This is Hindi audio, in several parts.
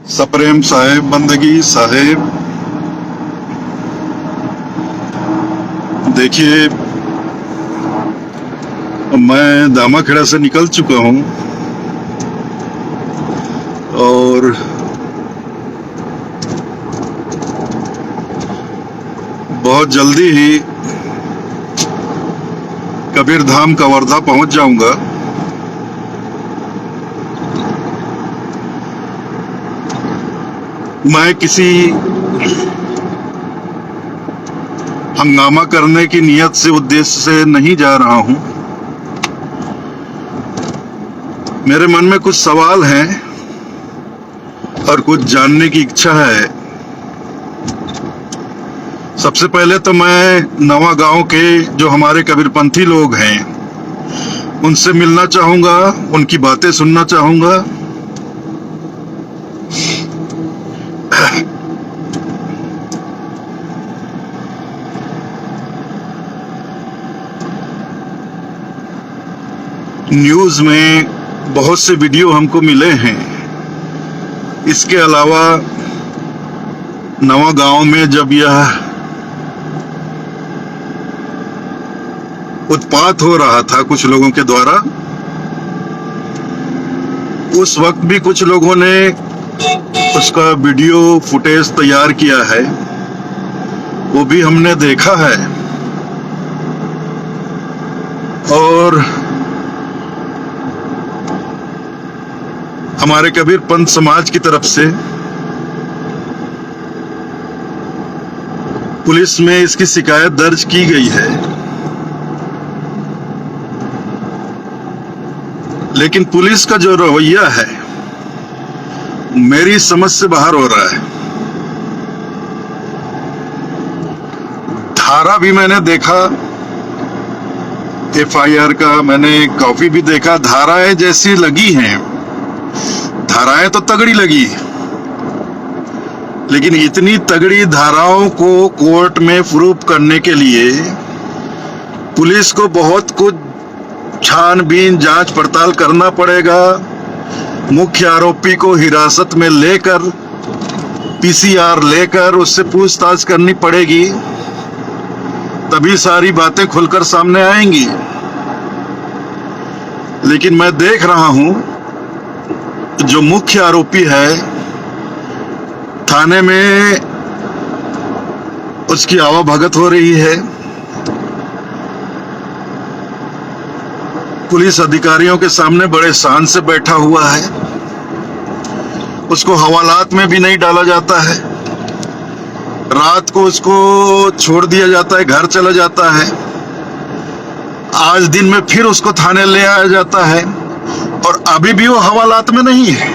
सप्रेम साहेब, बंदगी साहेब, देखिए मैं दामाखेड़ा से निकल चुका हूं और बहुत जल्दी ही कबीरधाम का वर्धा पहुंच जाऊंगा। मैं किसी हंगामा करने की नियत से, उद्देश्य से नहीं जा रहा हूं। मेरे मन में कुछ सवाल हैं और कुछ जानने की इच्छा है। सबसे पहले तो मैं नवा गांव के जो हमारे कबीरपंथी लोग हैं उनसे मिलना चाहूंगा, उनकी बातें सुनना चाहूंगा। न्यूज़ में बहुत से वीडियो हमको मिले हैं। इसके अलावा नवा गांव में जब यह उत्पात हो रहा था कुछ लोगों के द्वारा, उस वक्त भी कुछ लोगों ने उसका वीडियो फुटेज तैयार किया है, वो भी हमने देखा है। और हमारे कबीर पंथ समाज की तरफ से पुलिस में इसकी शिकायत दर्ज की गई है, लेकिन पुलिस का जो रवैया है मेरी समझ से बाहर हो रहा है। धारा भी मैंने देखा, एफआईआर का मैंने कॉपी भी देखा। धाराएं जैसी लगी हैं, धाराएं तो तगड़ी लगी, लेकिन इतनी तगड़ी धाराओं को कोर्ट में प्रूफ करने के लिए पुलिस को बहुत कुछ छानबीन, जांच पड़ताल करना पड़ेगा। मुख्य आरोपी को हिरासत में लेकर, पीसीआर लेकर उससे पूछताछ करनी पड़ेगी, तभी सारी बातें खुलकर सामने आएंगी। लेकिन मैं देख रहा हूं जो मुख्य आरोपी है, थाने में उसकी आवाभगत हो रही है। पुलिस अधिकारियों के सामने बड़े शान से बैठा हुआ है। उसको हवालात में भी नहीं डाला जाता है, रात को उसको छोड़ दिया जाता है, घर चला जाता है। आज दिन में फिर उसको थाने ले आया जाता है और अभी भी वो हवालात में नहीं है।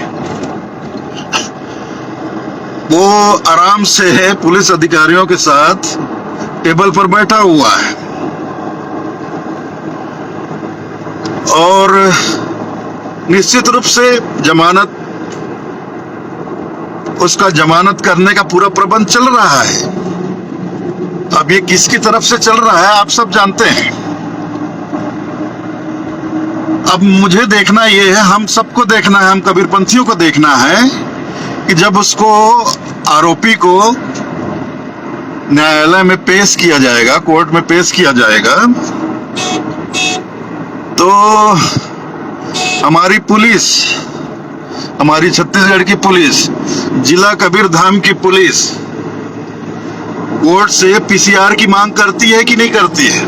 वो आराम से है, पुलिस अधिकारियों के साथ टेबल पर बैठा हुआ है और निश्चित रूप से जमानत, उसका जमानत करने का पूरा प्रबंध चल रहा है। अब ये किसकी तरफ से चल रहा है आप सब जानते हैं। अब मुझे देखना ये है, हम सबको देखना है, हम कबीरपंथियों को देखना है कि जब उसको, आरोपी को न्यायालय में पेश किया जाएगा, कोर्ट में पेश किया जाएगा, तो हमारी पुलिस, हमारी छत्तीसगढ़ की पुलिस, जिला कबीरधाम की पुलिस कोर्ट से पीसीआर की मांग करती है कि नहीं करती है?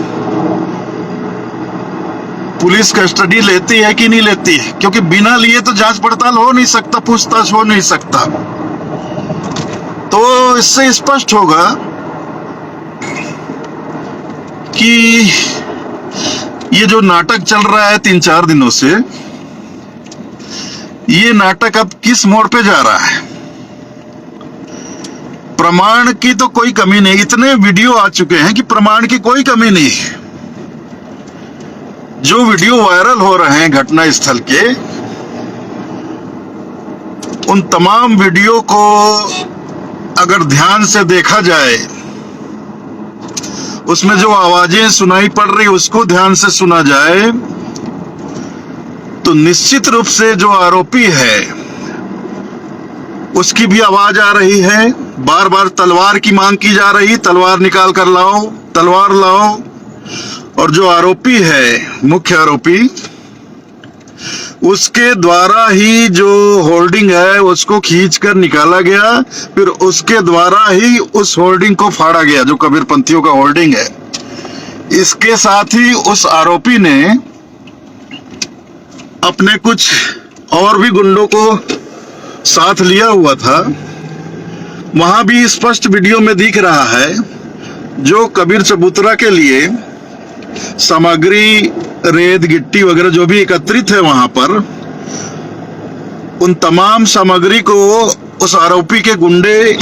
पुलिस कस्टडी लेती है कि नहीं लेती है? क्योंकि बिना लिए तो जांच पड़ताल हो नहीं सकता, पूछताछ हो नहीं सकता। तो इससे स्पष्ट होगा कि ये जो नाटक चल रहा है 3-4 दिनों से, ये नाटक अब किस मोड़ पे जा रहा है। प्रमाण की तो कोई कमी नहीं, इतने वीडियो आ चुके हैं कि प्रमाण की कोई कमी नहीं है। जो वीडियो वायरल हो रहे हैं घटना स्थल के, उन तमाम वीडियो को अगर ध्यान से देखा जाए, उसमें जो आवाजें सुनाई पड़ रही उसको ध्यान से सुना जाए, तो निश्चित रूप से जो आरोपी है उसकी भी आवाज आ रही है। बार बार तलवार की मांग की जा रही, तलवार निकाल कर लाओ, तलवार लाओ। और जो आरोपी है, मुख्य आरोपी, उसके द्वारा ही जो होर्डिंग है उसको खींचकर निकाला गया, फिर उसके द्वारा ही उस होर्डिंग को फाड़ा गया जो कबीरपंथियों का होर्डिंग है। इसके साथ ही उस आरोपी ने अपने कुछ और भी गुंडों को साथ लिया हुआ था। वहां भी स्पष्ट वीडियो में दिख रहा है जो कबीर चबूतरा के लिए सामग्री, रेत, गिट्टी वगैरह जो भी एकत्रित है वहां पर, उन तमाम सामग्री को उस आरोपी के गुंडे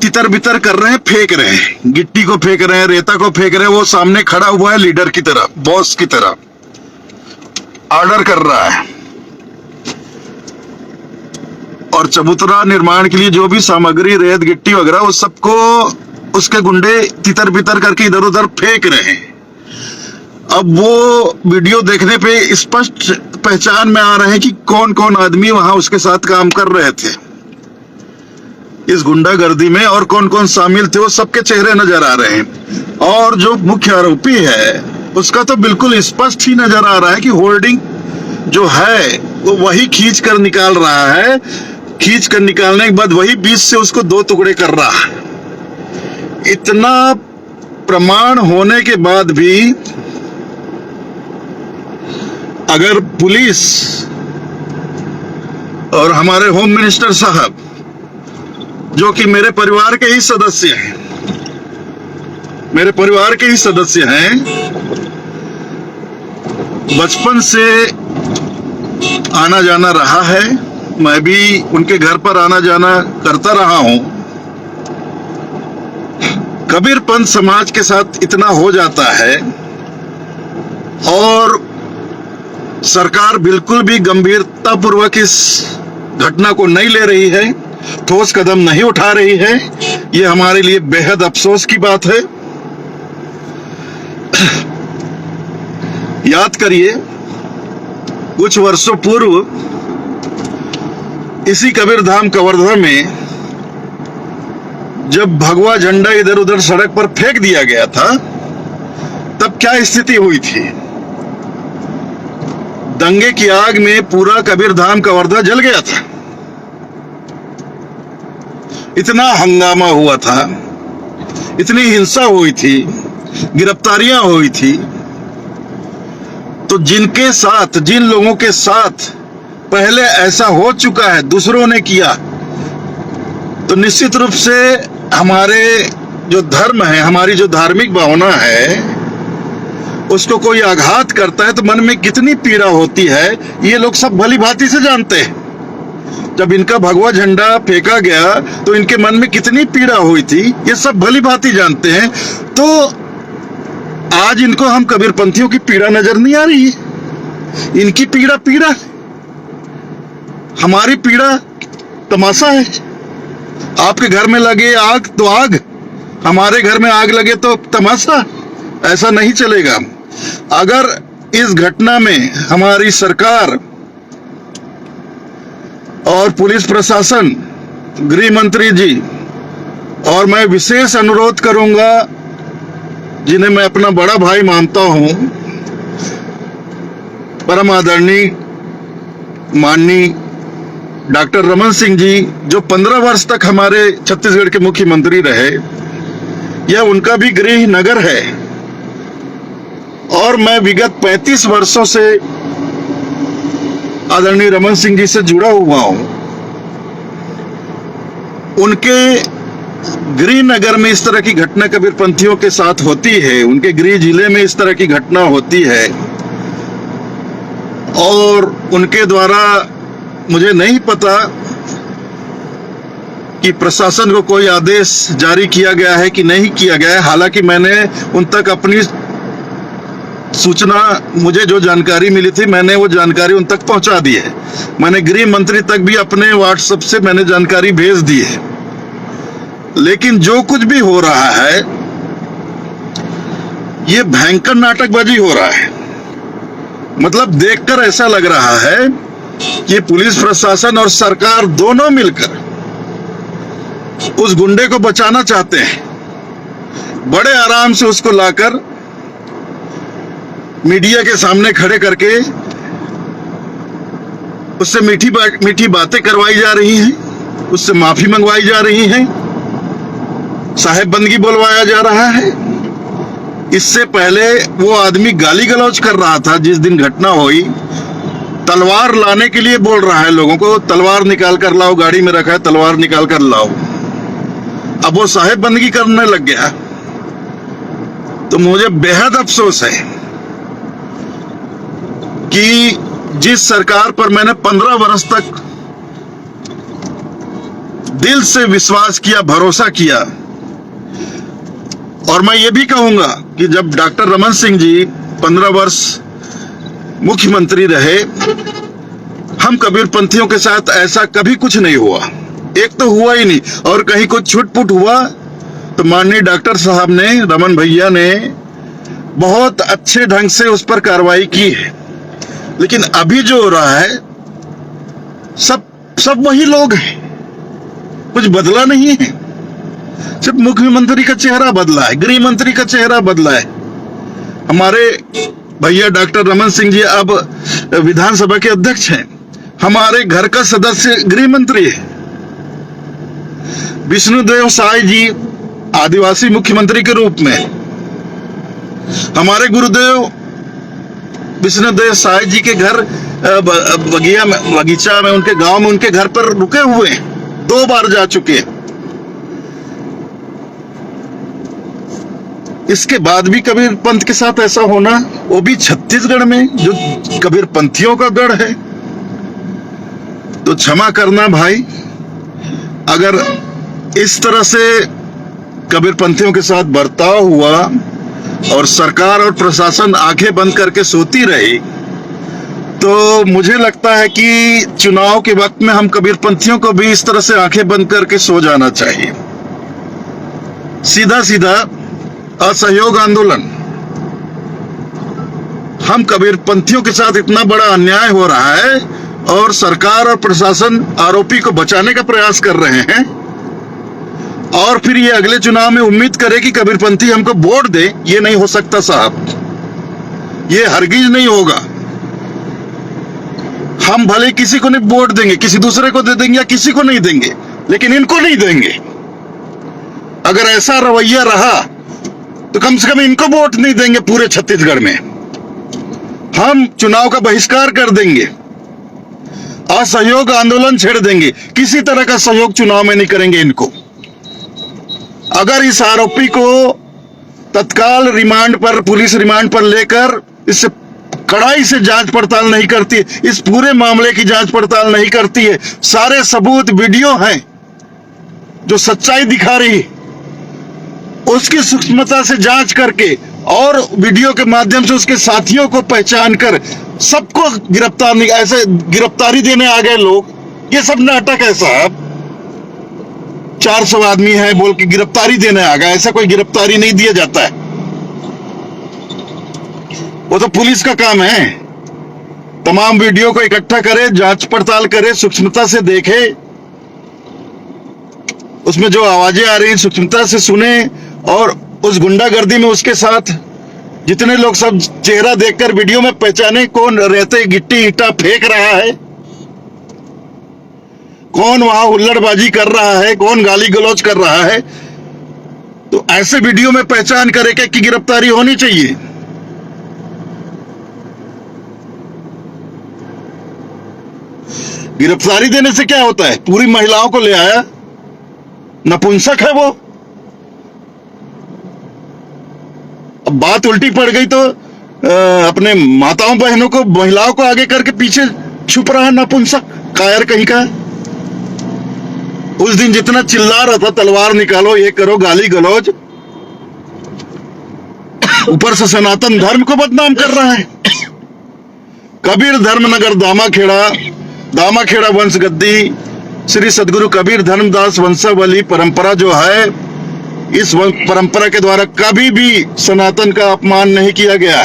तितर बितर कर रहे हैं, फेंक रहे हैं। गिट्टी को फेंक रहे हैं, रेता को फेंक रहे हैं। वो सामने खड़ा हुआ है लीडर की तरह, बॉस की तरह ऑर्डर कर रहा है। और चबूतरा निर्माण के लिए जो भी सामग्री, रेत, गिट्टी वगैरह, उस सबको उसके गुंडे तितर बितर करके इधर उधर फेंक रहे हैं। अब वो वीडियो देखने पे स्पष्ट पहचान में आ रहे हैं कि कौन कौन आदमी वहां उसके साथ काम कर रहे थे इस गुंडागर्दी में, और कौन कौन शामिल थे, वो सबके चेहरे नजर आ रहे हैं। और जो मुख्य आरोपी है उसका तो बिल्कुल स्पष्ट ही नजर आ रहा है कि होल्डिंग जो है वो वही खींच कर निकाल रहा है। खींच कर निकालने के बाद वही बीच से उसको दो टुकड़े कर रहा है। इतना प्रमाण होने के बाद भी अगर पुलिस और हमारे होम मिनिस्टर साहब, जो कि मेरे परिवार के ही सदस्य हैं, मेरे परिवार के ही सदस्य हैं, बचपन से आना जाना रहा है, मैं भी उनके घर पर आना जाना करता रहा हूं। कबीरपंथ समाज के साथ इतना हो जाता है और सरकार बिल्कुल भी गंभीरतापूर्वक इस घटना को नहीं ले रही है, ठोस कदम नहीं उठा रही है। ये हमारे लिए बेहद अफसोस की बात है। याद करिए, कुछ वर्षों पूर्व इसी कबीरधाम कवर्धा में जब भगवा झंडा इधर उधर सड़क पर फेंक दिया गया था, तब क्या स्थिति हुई थी? दंगे की आग में पूरा कबीरधाम कवर्धा जल गया था। इतना हंगामा हुआ था, इतनी हिंसा हुई थी, गिरफ्तारियां हुई थी। तो जिनके साथ, जिन लोगों के साथ पहले ऐसा हो चुका है, दूसरों ने किया, तो निश्चित रूप से हमारे जो धर्म है, हमारी जो धार्मिक भावना है, उसको कोई आघात करता है तो मन में कितनी पीड़ा होती है, ये लोग सब भली भांति से जानते हैं। जब इनका भगवा झंडा फेंका गया तो इनके मन में कितनी पीड़ा हुई थी, ये सब भली भांति जानते हैं। तो आज इनको हम कबीरपंथियों की पीड़ा नजर नहीं आ रही है। इनकी पीड़ा पीड़ा, हमारी पीड़ा तमाशा है। आपके घर में लगे आग तो आग, हमारे घर में आग लगे तो तमाशा। ऐसा नहीं चलेगा। अगर इस घटना में हमारी सरकार और पुलिस प्रशासन, गृह मंत्री जी, और मैं विशेष अनुरोध करूंगा, जिन्हें मैं अपना बड़ा भाई मानता हूं, परम आदरणीय माननीय डॉक्टर रमन सिंह जी, जो 15 वर्ष तक हमारे छत्तीसगढ़ के मुख्यमंत्री रहे, यह उनका भी गृह नगर है। और मैं विगत 35 वर्षों से आदरणीय रमन सिंह जी से जुड़ा हुआ हूं। उनके गृह नगर में इस तरह की घटना कबीरपंथियों के साथ होती है, उनके गृह जिले में इस तरह की घटना होती है, और उनके द्वारा मुझे नहीं पता कि प्रशासन को कोई आदेश जारी किया गया है कि नहीं किया गया है। हालांकि मैंने उन तक अपनी सूचना, मुझे जो जानकारी मिली थी, मैंने वो जानकारी उन तक पहुंचा दी है। मैंने गृह मंत्री तक भी अपने व्हाट्सएप से मैंने जानकारी भेज दी है। लेकिन जो कुछ भी हो रहा है, ये भयंकर नाटकबाजी हो रहा है। मतलब देखकर ऐसा लग रहा है कि पुलिस प्रशासन और सरकार दोनों मिलकर उस गुंडे को बचाना चाहते हैं। बड़े आराम से उसको लाकर मीडिया के सामने खड़े करके उससे मीठी बातें करवाई जा रही हैं, उससे माफी मंगवाई जा रही है, साहेब बंदगी बोलवाया जा रहा है। इससे पहले वो आदमी गाली गलौज कर रहा था जिस दिन घटना हुई, तलवार लाने के लिए बोल रहा है लोगों को, तलवार निकाल कर लाओ, गाड़ी में रखा है तलवार निकाल कर लाओ। अब वो साहेब बंदगी करने लग गया। तो मुझे बेहद अफसोस है कि जिस सरकार पर मैंने 15 वर्ष तक दिल से विश्वास किया, भरोसा किया, और मैं ये भी कहूंगा कि जब डॉक्टर रमन सिंह जी 15 वर्ष मुख्यमंत्री रहे, हम कबीरपंथियों के साथ ऐसा कभी कुछ नहीं हुआ। एक तो हुआ ही नहीं, और कहीं कुछ छुटपुट हुआ तो माननीय डॉक्टर साहब ने, रमन भैया ने बहुत अच्छे ढंग से उस पर कार्रवाई की है। लेकिन अभी जो हो रहा है सब वही लोग हैं, कुछ बदला नहीं है। सिर्फ मुख्यमंत्री का चेहरा बदला है, गृह मंत्री का चेहरा बदला है। हमारे भैया डॉक्टर रमन सिंह जी अब विधानसभा के अध्यक्ष हैं, हमारे घर का सदस्य गृह मंत्री है। विष्णुदेव साय जी आदिवासी मुख्यमंत्री के रूप में, हमारे गुरुदेव विष्णुदेव साय जी के घर बगीचा में, उनके गांव में, उनके घर पर रुके हुए हैं, 2 बार जा चुके हैं। इसके बाद भी कबीर पंथ के साथ ऐसा होना, वो भी छत्तीसगढ़ में जो कबीर पंथियों का गढ़ है। तो क्षमा करना भाई, अगर इस तरह से कबीर पंथियों के साथ बर्ताव हुआ और सरकार और प्रशासन आंखें बंद करके सोती रही, तो मुझे लगता है कि चुनाव के वक्त में हम कबीरपंथियों को भी इस तरह से आंखें बंद करके सो जाना चाहिए। सीधा सीधा असहयोग आंदोलन, हम कबीरपंथियों के साथ इतना बड़ा अन्याय हो रहा है और सरकार और प्रशासन आरोपी को बचाने का प्रयास कर रहे हैं, और फिर ये अगले चुनाव में उम्मीद करे कि कबीरपंथी हमको वोट दे। ये नहीं हो सकता साहब, ये हरगिज नहीं होगा। हम भले किसी को नहीं वोट देंगे, किसी दूसरे को दे देंगे या किसी को नहीं देंगे, लेकिन इनको नहीं देंगे। अगर ऐसा रवैया रहा तो कम से कम इनको वोट नहीं देंगे। पूरे छत्तीसगढ़ में हम चुनाव का बहिष्कार कर देंगे, असहयोग आंदोलन छेड़ देंगे, किसी तरह का सहयोग चुनाव में नहीं करेंगे इनको। अगर इस आरोपी को तत्काल रिमांड पर, पुलिस रिमांड पर लेकर इससे कड़ाई से जांच पड़ताल नहीं करती, इस पूरे मामले की जांच पड़ताल नहीं करती है, सारे सबूत वीडियो हैं जो सच्चाई दिखा रही, उसकी सूक्ष्मता से जांच करके और वीडियो के माध्यम से उसके साथियों को पहचान कर सबको गिरफ्तार नहीं, ऐसे गिरफ्तारी देने आ गए लोग। ये सब नाटक है साहब। 400 आदमी है बोल के गिरफ्तारी देने आ गए, ऐसा कोई गिरफ्तारी नहीं दिया जाता है। वो तो पुलिस का काम है, तमाम वीडियो को इकट्ठा करे, जांच पड़ताल करे, सूक्ष्मता से देखे, उसमें जो आवाजें आ रही हैं सूक्ष्मता से सुने, और उस गुंडागर्दी में उसके साथ जितने लोग सब चेहरा देखकर वीडियो में पहचाने कौन रहते गिट्टी ईटा फेंक रहा है, कौन वहां हुल्लड़बाजी कर रहा है, कौन गाली गलौज कर रहा है। तो ऐसे वीडियो में पहचान करके कि गिरफ्तारी होनी चाहिए। गिरफ्तारी देने से क्या होता है? पूरी महिलाओं को ले आया, नपुंसक है वो। अब बात उल्टी पड़ गई तो अपने माताओं बहनों को, महिलाओं को आगे करके पीछे छुप रहा है नपुंसक, कायर कहीं का। उस दिन जितना चिल्ला रहा था तलवार निकालो, ये करो, गाली गलौज, ऊपर से सनातन धर्म को बदनाम कर रहा है। कबीर धर्मनगर दामाखेड़ा वंश गद्दी श्री सदगुरु कबीर धर्मदास वंशावली परंपरा जो है, इस परंपरा के द्वारा कभी भी सनातन का अपमान नहीं किया गया।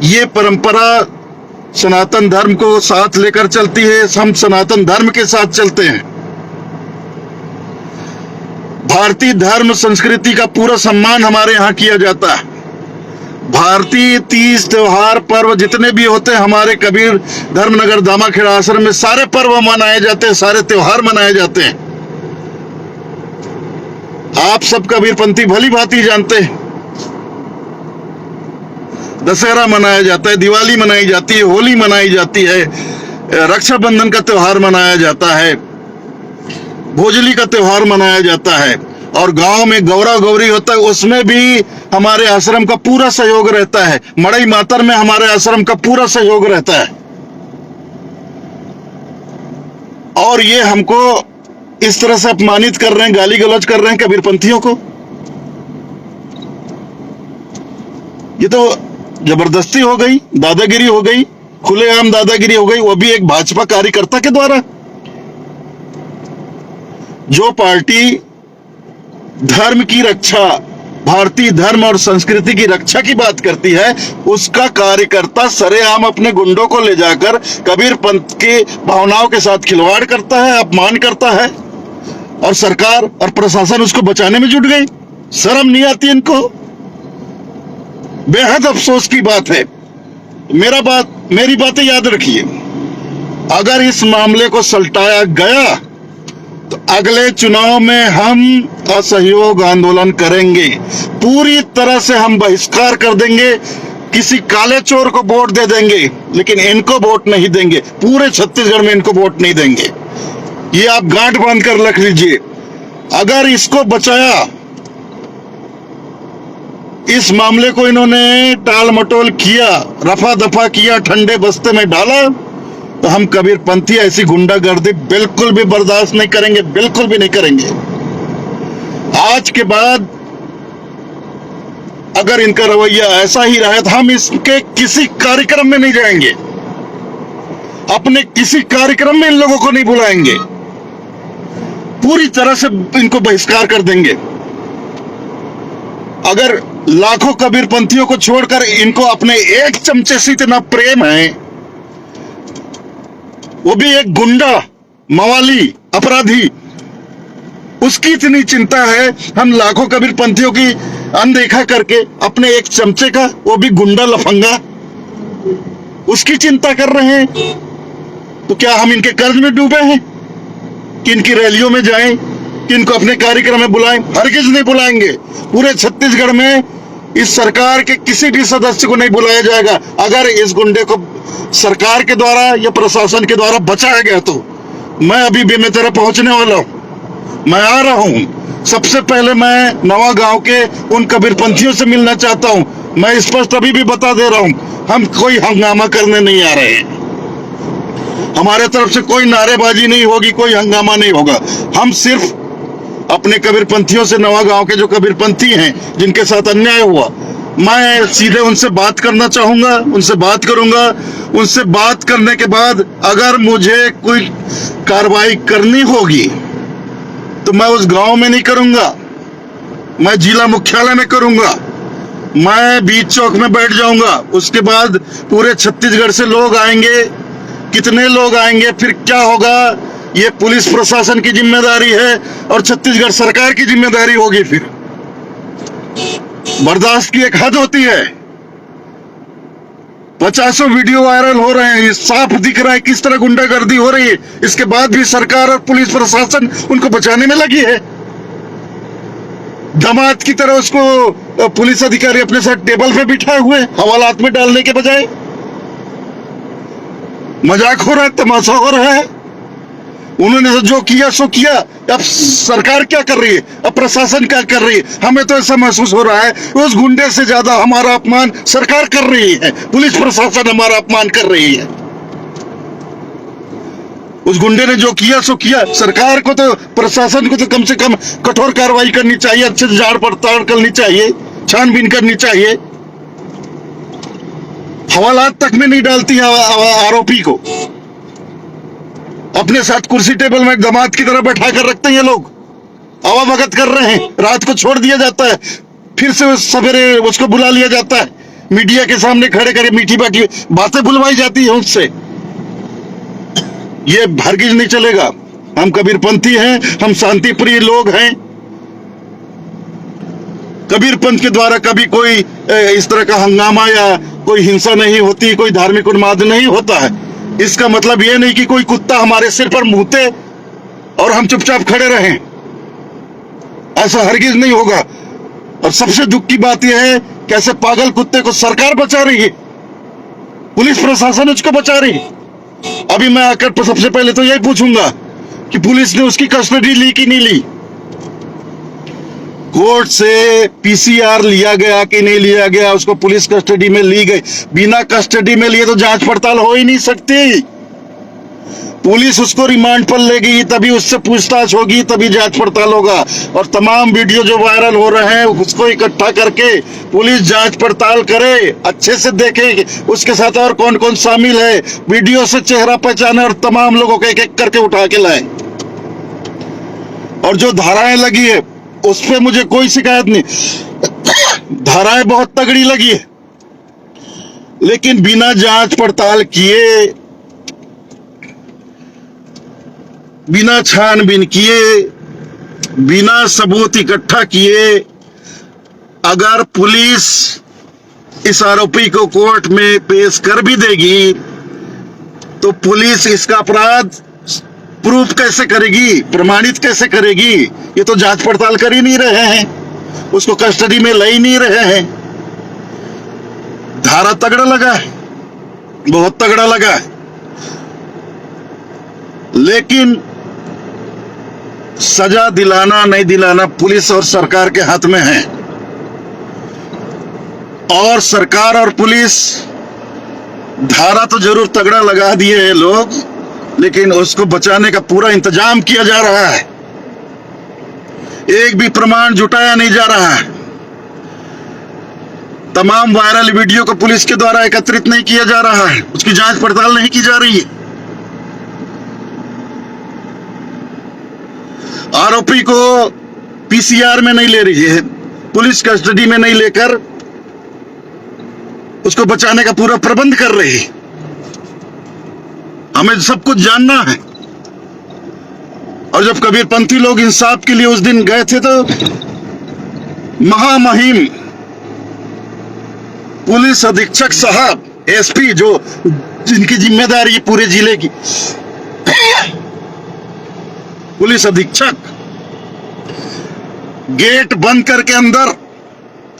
ये परंपरा सनातन धर्म को साथ लेकर चलती है, हम सनातन धर्म के साथ चलते हैं। भारतीय धर्म संस्कृति का पूरा सम्मान हमारे यहाँ किया जाता है। भारतीय तीज त्योहार पर्व जितने भी होते हैं हमारे कबीर धर्मनगर दामाखेड़ा आश्रम में सारे पर्व मनाए जाते हैं, सारे त्योहार मनाए जाते हैं। आप सब कबीरपंथी भली भांति जानते हैं। दशहरा मनाया जाता है, दिवाली मनाई जाती है, होली मनाई जाती है, रक्षाबंधन का त्योहार मनाया जाता है, भोजली का त्योहार मनाया जाता है, और गांव में गौरा गौरी होता है, उसमें भी हमारे आश्रम का पूरा सहयोग रहता है। मड़ई मातर में हमारे आश्रम का पूरा सहयोग रहता है। और ये हमको इस तरह से अपमानित कर रहे हैं, गाली गलौज कर रहे हैं कबीरपंथियों को। ये तो जबरदस्ती हो गई, दादागिरी हो गई, खुलेआम दादागिरी हो गई, वो भी एक भाजपा कार्यकर्ता के द्वारा। जो पार्टी धर्म की रक्षा, भारतीय धर्म और संस्कृति की रक्षा की बात करती है, उसका कार्यकर्ता सरेआम अपने गुंडों को ले जाकर कबीर पंथ की भावनाओं के साथ खिलवाड़ करता है, अपमान करता है, और सरकार और प्रशासन उसको बचाने में जुट गई। शर्म नहीं आती इनको? बेहद अफसोस की बात है। मेरी बातें याद रखिए। अगर इस मामले को सलटाया गया तो अगले चुनाव में हम असहयोग आंदोलन करेंगे। पूरी तरह से हम बहिष्कार कर देंगे। किसी काले चोर को वोट दे देंगे, लेकिन इनको वोट नहीं देंगे। पूरे छत्तीसगढ़ में इनको वोट नहीं देंगे। ये आप गांठ बांध कर रख लीजिए। अगर इसको बचाया, इस मामले को इन्होंने टाल मटोल किया, रफा दफा किया, ठंडे बस्ते में डाला, तो हम कबीरपंथी ऐसी गुंडागर्दी बिल्कुल भी बर्दाश्त नहीं करेंगे, बिल्कुल भी नहीं करेंगे। आज के बाद अगर इनका रवैया ऐसा ही रहा तो हम इसके किसी कार्यक्रम में नहीं जाएंगे, अपने किसी कार्यक्रम में इन लोगों को नहीं बुलाएंगे, पूरी तरह से इनको बहिष्कार कर देंगे। अगर लाखों कबीरपंथियों को छोड़कर इनको अपने एक चमचे से इतना प्रेम है, वो भी एक गुंडा, मवाली, अपराधी, उसकी इतनी चिंता है, हम लाखों कबीरपंथियों की अनदेखा करके अपने एक चमचे का, वो भी गुंडा लफंगा, उसकी चिंता कर रहे हैं, तो क्या हम इनके कर्ज में डूबे हैं कि इनकी रैलियों में जाएं, कि इनको अपने कार्यक्रम में बुलाएं? हरगिज नहीं बुलाएंगे। पूरे छत्तीसगढ़ में इस सरकार के किसी भी सदस्य को नहीं बुलाया जाएगा। अगर इस गुंडे को सरकार के द्वारा या प्रशासन के द्वारा बचाया गया तो मैं अभी बेमेतरा पहुंचने वाला हूं। मैं आ रहा हूं। सबसे पहले मैं नवा गांव के उन कबीरपंथियों से मिलना चाहता हूं। मैं स्पष्ट अभी भी बता दे रहा हूं, हम कोई हंगामा करने नहीं आ रहे हैं। हमारे तरफ से कोई नारेबाजी नहीं होगी, कोई हंगामा नहीं होगा। हम सिर्फ अपने कबीरपंथियों से, नवा गांव के जो कबीरपंथी हैं जिनके साथ अन्याय हुआ, मैं सीधे उनसे बात करना चाहूंगा, उनसे बात करूंगा। उनसे बात करने के बाद अगर मुझे कोई कार्रवाई करनी होगी तो मैं उस गांव में नहीं करूंगा, मैं जिला मुख्यालय में करूंगा, मैं बीच चौक में बैठ जाऊंगा। उसके बाद पूरे छत्तीसगढ़ से लोग आएंगे। कितने लोग आएंगे, फिर क्या होगा, ये पुलिस प्रशासन की जिम्मेदारी है और छत्तीसगढ़ सरकार की जिम्मेदारी होगी। फिर बर्दाश्त की एक हद होती है। 50 वीडियो वायरल हो रहे हैं, साफ दिख रहा है किस तरह गुंडागर्दी हो रही है। इसके बाद भी सरकार और पुलिस प्रशासन उनको बचाने में लगी है। दामाद की तरह उसको पुलिस अधिकारी अपने साथ टेबल पे बिठाए हुए, हवालात में डालने के बजाय। मजाक हो रहा है, तमाशा हो रहा है। उन्होंने जो किया सो किया। अब सरकार क्या कर रही है, अब प्रशासन क्या कर रही है? हमें तो ऐसा महसूस हो रहा है उस गुंडे से ज्यादा हमारा अपमान सरकार कर रही है, पुलिस प्रशासन हमारा अपमान कर रही है। उस गुंडे ने जो किया सो किया। सरकार को तो, प्रशासन को तो कम से कम कठोर कार्रवाई करनी चाहिए, अच्छे से जांच पड़ताल करनी चाहिए, छानबीन करनी चाहिए। हवालात तक में नहीं डालती आरोपी को, अपने साथ कुर्सी टेबल में दामाद की तरह बैठा कर रखते हैं ये लोग। आवाभगत कर रहे हैं, रात को छोड़ दिया जाता है, फिर से सवेरे उसको बुला लिया जाता है। मीडिया के सामने खड़े करके मीठी बाटी बातें बुलवाई जाती है उससे। ये हरगिज नहीं चलेगा। हम कबीरपंथी हैं, हम शांति प्रिय लोग हैं। कबीर पंथ के द्वारा कभी कोई इस तरह का हंगामा या कोई हिंसा नहीं होती, कोई धार्मिक उन्माद नहीं होता है। इसका मतलब ये नहीं कि कोई कुत्ता हमारे सिर पर मुंहते और हम चुपचाप खड़े रहें, ऐसा हरगिज नहीं होगा। और सबसे दुख की बात यह है कि ऐसे पागल कुत्ते को सरकार बचा रही है, पुलिस प्रशासन उसको बचा रही है। अभी मैं आकर सबसे पहले तो यही पूछूंगा कि पुलिस ने उसकी कस्टडी ली कि नहीं ली, कोर्ट से पीसीआर लिया गया कि नहीं लिया गया, उसको पुलिस कस्टडी में ली गई। बिना कस्टडी में लिए तो जांच पड़ताल हो ही नहीं सकती। पुलिस उसको रिमांड पर लेगी, तभी उससे पूछताछ होगी, तभी जांच पड़ताल होगा। और तमाम वीडियो जो वायरल हो रहे हैं उसको इकट्ठा करके पुलिस जांच पड़ताल करे, अच्छे से देखे उसके साथ और कौन कौन शामिल है, वीडियो से चेहरा पहचाने और तमाम लोगों को एक एक करके उठा के लाए। और जो धाराएं लगी है उस पर मुझे कोई शिकायत नहीं, धाराएं बहुत तगड़ी लगी है, लेकिन बिना जांच पड़ताल किए, बिना छानबीन किए, बिना सबूत इकट्ठा किए अगर पुलिस इस आरोपी को कोर्ट में पेश कर भी देगी तो पुलिस इसका अपराध प्रूफ कैसे करेगी, प्रमाणित कैसे करेगी? ये तो जांच पड़ताल कर ही नहीं रहे हैं, उसको कस्टडी में ले ही नहीं रहे हैं। धारा तगड़ा लगा है, बहुत तगड़ा लगा है, लेकिन सजा दिलाना नहीं दिलाना पुलिस और सरकार के हाथ में है। और सरकार और पुलिस धारा तो जरूर तगड़ा लगा दिए हैं लोग, लेकिन उसको बचाने का पूरा इंतजाम किया जा रहा है। एक भी प्रमाण जुटाया नहीं जा रहा है। तमाम वायरल वीडियो को पुलिस के द्वारा एकत्रित नहीं किया जा रहा है, उसकी जांच पड़ताल नहीं की जा रही है। आरोपी को पीसीआर में नहीं ले रही है, पुलिस कस्टडी में नहीं लेकर उसको बचाने का पूरा प्रबंध कर रही है। हमें सब कुछ जानना है। और जब कबीरपंथी लोग इंसाफ के लिए उस दिन गए थे तो महामहिम पुलिस अधीक्षक साहब, एसपी, जो जिनकी जिम्मेदारी है पूरे जिले की, पुलिस अधीक्षक गेट बंद करके अंदर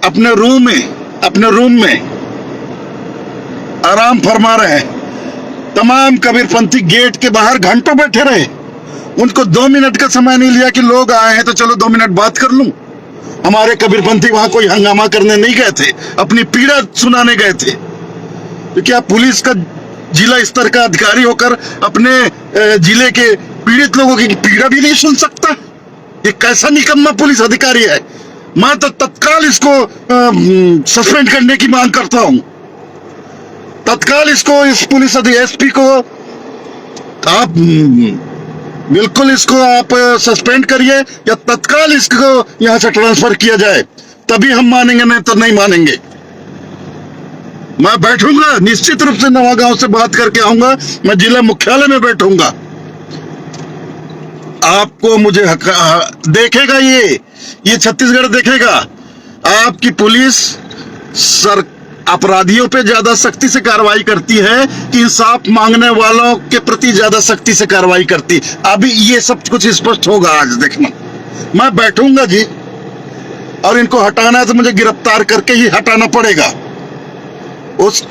अपने रूम में आराम फरमा रहे हैं। तमाम कबीरपंथी गेट के बाहर घंटों बैठे रहे। उनको 2 मिनट का समय नहीं लिया कि लोग आए हैं तो चलो 2 मिनट बात कर लूं। हमारे कबीरपंथी वहां कोई हंगामा करने नहीं गए थे, अपनी पीड़ा सुनाने गए थे। तो क्या पुलिस का जिला स्तर का अधिकारी होकर अपने जिले के पीड़ित लोगों की पीड़ा भी नहीं सुन सकता? ये कैसा निकम्मा पुलिस अधिकारी है? मैं तो तत्काल इसको सस्पेंड करने की मांग करता हूं। तत्काल इसको, इस पुलिस एसपी को आप बिल्कुल इसको आप सस्पेंड करिए या तत्काल इसको यहां से ट्रांसफर किया जाए, तभी हम मानेंगे, नहीं तो नहीं मानेंगे। मैं बैठूंगा, निश्चित रूप से नवागांव से बात करके आऊंगा, मैं जिला मुख्यालय में बैठूंगा। आपको मुझे देखेगा, ये छत्तीसगढ़ देखेगा। आपकी पुलिस अपराधियों पे ज्यादा सख्ती से कार्रवाई करती है कि इंसाफ मांगने वालों के प्रति ज्यादा सख्ती से कार्रवाई करती। अभी ये सब कुछ स्पष्ट होगा आज, देखना। मैं बैठूंगा जी, और इनको हटाना है तो मुझे गिरफ्तार करके ही हटाना पड़ेगा।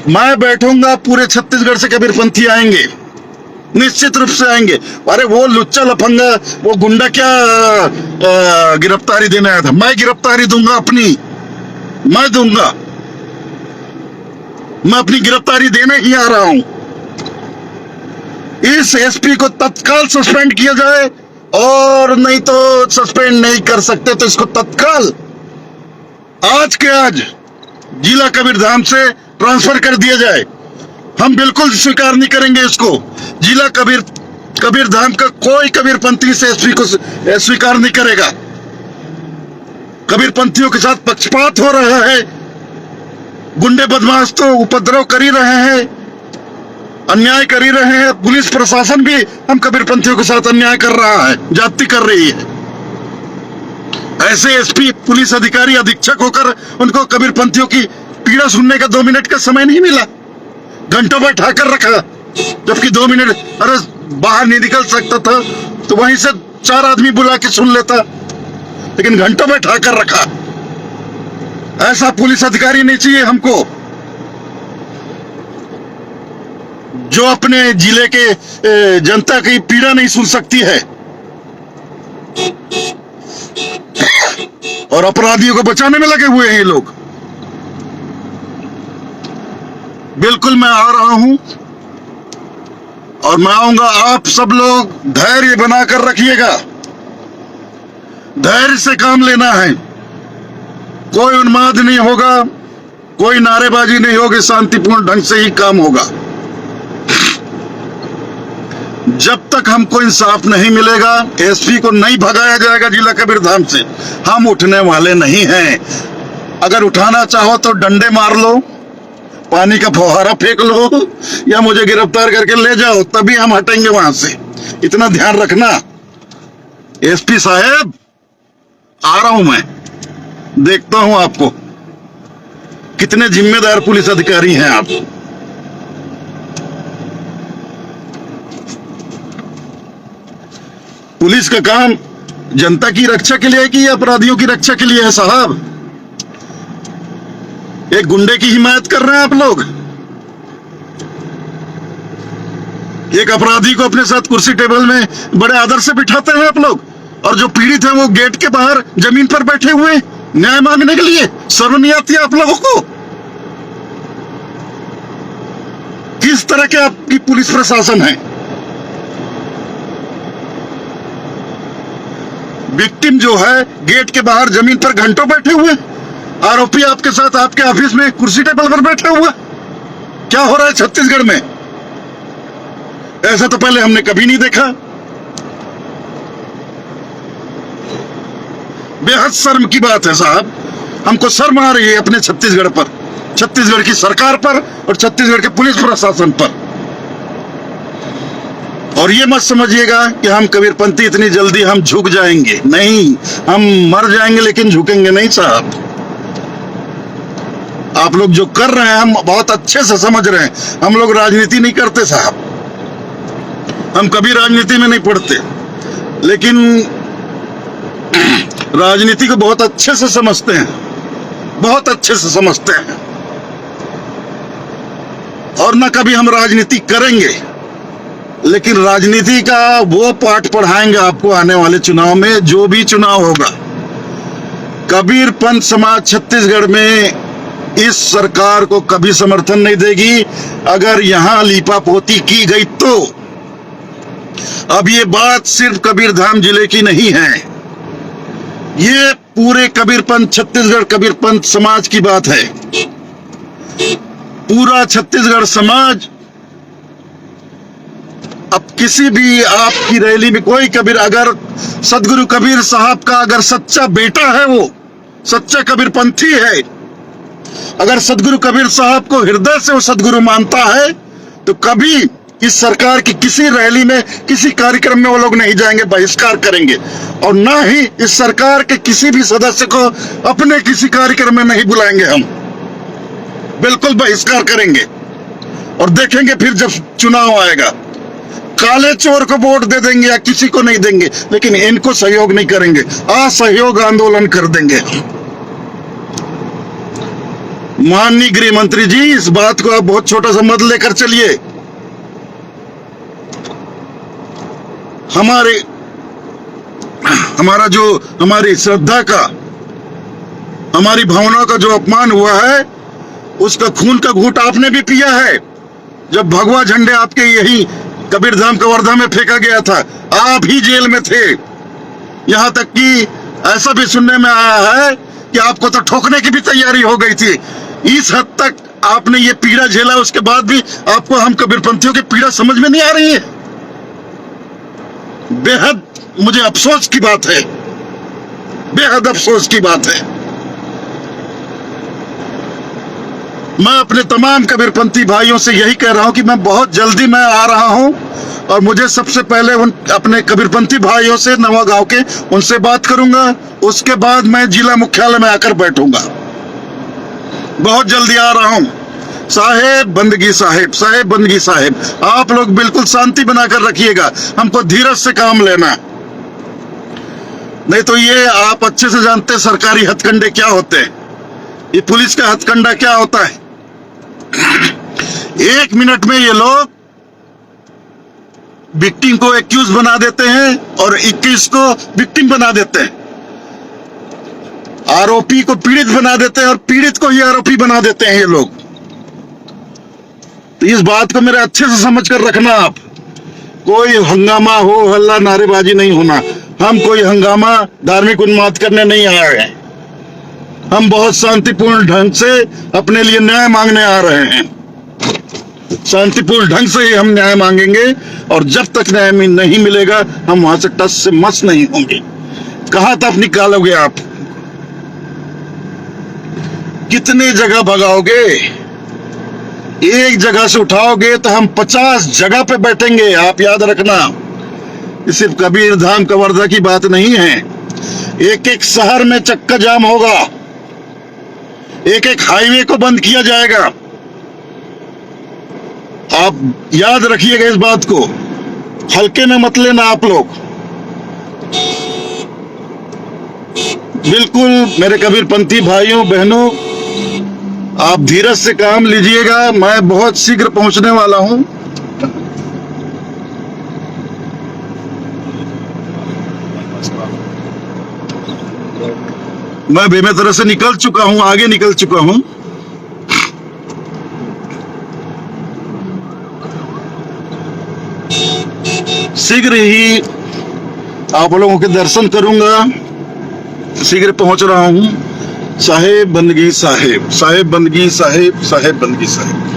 मैं बैठूंगा, पूरे छत्तीसगढ़ से कबीरपंथी आएंगे, निश्चित रूप से आएंगे। अरे वो लुच्चा लफंगा, वो गुंडा क्या गिरफ्तारी देने आया था? मैं गिरफ्तारी दूंगा अपनी, मैं दूंगा। मैं अपनी गिरफ्तारी देने ही आ रहा हूं। इस एसपी को तत्काल सस्पेंड किया जाए, और नहीं तो सस्पेंड नहीं कर सकते तो इसको तत्काल आज के आज जिला कबीरधाम से ट्रांसफर कर दिया जाए। हम बिल्कुल स्वीकार नहीं करेंगे इसको। जिला कबीरधाम का कोई कबीरपंथी से एसपी को स्वीकार नहीं करेगा। कबीरपंथियों के साथ पक्षपात हो रहा है, गुंडे बदमाश तो उपद्रव कर ही रहे हैं, अन्याय कर ही रहे हैं। पुलिस प्रशासन भी हम कबीरपंथियों के साथ अन्याय कर रहा है, ज्यादती कर रही है। ऐसे एसपी पुलिस अधिकारी अधीक्षक होकर उनको कबीरपंथियों की पीड़ा सुनने का 2 मिनट का समय नहीं मिला, घंटों बैठा कर रखा। जबकि 2 मिनट, अरे बाहर नहीं निकल सकता था तो वहीं से 4 आदमी बुला के सुन लेता, लेकिन घंटों बैठा कर रखा। ऐसा पुलिस अधिकारी नहीं चाहिए हमको, जो अपने जिले के जनता की पीड़ा नहीं सुन सकती है और अपराधियों को बचाने में लगे हुए हैं ये लोग। बिल्कुल मैं आ रहा हूं और मैं आऊंगा। आप सब लोग धैर्य बनाकर रखिएगा, धैर्य से काम लेना है। कोई उन्माद नहीं होगा, कोई नारेबाजी नहीं होगी, शांतिपूर्ण ढंग से ही काम होगा। जब तक हमको इंसाफ नहीं मिलेगा, एसपी को नहीं भगाया जाएगा जिला कबीरधाम से, हम उठने वाले नहीं हैं। अगर उठाना चाहो तो डंडे मार लो, पानी का फव्वारा फेंक लो, या मुझे गिरफ्तार करके ले जाओ, तभी हम हटेंगे वहां से। इतना ध्यान रखना। एसपी साहब, आ रहा हूं मैं, देखता हूं आपको कितने जिम्मेदार पुलिस अधिकारी हैं आप। पुलिस का काम जनता की रक्षा के लिए है कि अपराधियों की रक्षा के लिए है साहब? एक गुंडे की हिमायत कर रहे हैं आप लोग, एक अपराधी को अपने साथ कुर्सी टेबल में बड़े आदर से बिठाते हैं आप लोग, और जो पीड़ित है वो गेट के बाहर जमीन पर बैठे हुए न्याय मांगने के लिए। शर्म नहीं आती आप लोगों को? किस तरह के आपकी पुलिस प्रशासन है? विक्टिम जो है गेट के बाहर जमीन पर घंटों बैठे हुए, आरोपी आपके साथ आपके ऑफिस में कुर्सी टेबल पर बैठा हुआ। क्या हो रहा है छत्तीसगढ़ में? ऐसा तो पहले हमने कभी नहीं देखा। बेहद शर्म की बात है साहब, हमको शर्म आ रही है अपने छत्तीसगढ़ पर, छत्तीसगढ़ की सरकार पर और छत्तीसगढ़ के पुलिस प्रशासन पर। और ये मत समझिएगा कि हम कबीरपंथी इतनी जल्दी हम झुक जाएंगे, नहीं, हम मर जाएंगे लेकिन झुकेंगे नहीं साहब। आप लोग जो कर रहे हैं हम बहुत अच्छे से समझ रहे हैं। हम लोग राजनीति नहीं करते साहब, हम कभी राजनीति में नहीं पड़ते, लेकिन राजनीति को बहुत अच्छे से समझते हैं, बहुत अच्छे से समझते हैं। और न कभी हम राजनीति करेंगे, लेकिन राजनीति का वो पाठ पढ़ाएंगे आपको आने वाले चुनाव में, जो भी चुनाव होगा। कबीरपंथ समाज छत्तीसगढ़ में इस सरकार को कभी समर्थन नहीं देगी अगर यहां लीपापोती की गई तो। अब ये बात सिर्फ कबीरधाम जिले की नहीं है, ये पूरे कबीरपंथ छत्तीसगढ़ कबीरपंथ समाज की बात है। पूरा छत्तीसगढ़ समाज अब किसी भी आपकी रैली में कोई कबीर, अगर सदगुरु कबीर साहब का अगर सच्चा बेटा है, वो सच्चा कबीरपंथी है, अगर सदगुरु कबीर साहब को हृदय से वो सदगुरु मानता है, तो कभी इस सरकार की किसी रैली में, किसी कार्यक्रम में वो लोग नहीं जाएंगे, बहिष्कार करेंगे। और ना ही इस सरकार के किसी भी सदस्य को अपने किसी कार्यक्रम में नहीं बुलाएंगे, हम बिल्कुल बहिष्कार करेंगे। और देखेंगे फिर जब चुनाव आएगा, काले चोर को वोट दे देंगे या किसी को नहीं देंगे, लेकिन इनको सहयोग नहीं करेंगे, असहयोग आंदोलन कर देंगे। माननीय गृह मंत्री जी, इस बात को आप बहुत छोटा सा मत लेकर चलिए। हमारा जो हमारी श्रद्धा का, हमारी भावना का जो अपमान हुआ है, उसका खून का घूंट आपने भी पिया है। जब भगवा झंडे आपके यही कबीरधाम कवर्धा में फेंका गया था, आप ही जेल में थे। यहां तक कि ऐसा भी सुनने में आया है कि आपको तो ठोकने की भी तैयारी हो गई थी। इस हद तक आपने ये पीड़ा झेला, उसके बाद भी आपको हम कबीरपंथियों की पीड़ा समझ में नहीं आ रही है। बेहद मुझे अफसोस की बात है, बेहद अफसोस की बात है। मैं अपने तमाम कबीरपंथी भाइयों से यही कह रहा हूं कि मैं बहुत जल्दी मैं आ रहा हूं और मुझे सबसे पहले उन अपने कबीरपंथी भाइयों से नवागांव के उनसे बात करूंगा, उसके बाद मैं जिला मुख्यालय में आकर बैठूंगा। बहुत जल्दी आ रहा हूं। साहेब बंदगी साहेब, साहेब बंदगी साहेब, आप लोग बिल्कुल शांति बनाकर रखिएगा। हमको धीरज से काम लेना, नहीं तो ये आप अच्छे से जानते हैं सरकारी हथकंडे क्या होते हैं। ये पुलिस का हथकंडा क्या होता है। 1 मिनट में ये लोग विक्टिम को एक्यूज बना देते हैं और 21 को विक्टिम बना देते हैं, आरोपी को पीड़ित बना देते हैं और पीड़ित को ही आरोपी बना देते हैं ये लोग। तो इस बात को मेरे अच्छे से समझ कर रखना आप। कोई हंगामा हो हल्ला नारेबाजी नहीं होना। हम कोई हंगामा धार्मिक उन्माद करने नहीं आए हैं। हम बहुत शांतिपूर्ण ढंग से अपने लिए न्याय मांगने आ रहे हैं। शांतिपूर्ण ढंग से ही हम न्याय मांगेंगे और जब तक न्याय नहीं मिलेगा हम वहां से टस से मस नहीं होंगे। कहां तक निकालोगे आप? कितने जगह भगाओगे? एक जगह से उठाओगे तो हम 50 जगह पे बैठेंगे, आप याद रखना। ये सिर्फ कबीर धाम कवर्धा की बात नहीं है। एक एक शहर में चक्का जाम होगा, एक एक हाईवे को बंद किया जाएगा। आप याद रखिएगा इस बात को, हल्के में मत लेना आप लोग। बिल्कुल मेरे कबीरपंथी भाइयों बहनों, आप धीरज से काम लीजिएगा। मैं बहुत शीघ्र पहुंचने वाला हूं। मैं बेमेतरा से निकल चुका हूं, आगे निकल चुका हूं। शीघ्र ही आप लोगों के दर्शन करूंगा। शीघ्र पहुंच रहा हूं। साहेब बंदगी साहेब, साहेब बंदगी साहेब, साहेब बंदगी साहेब।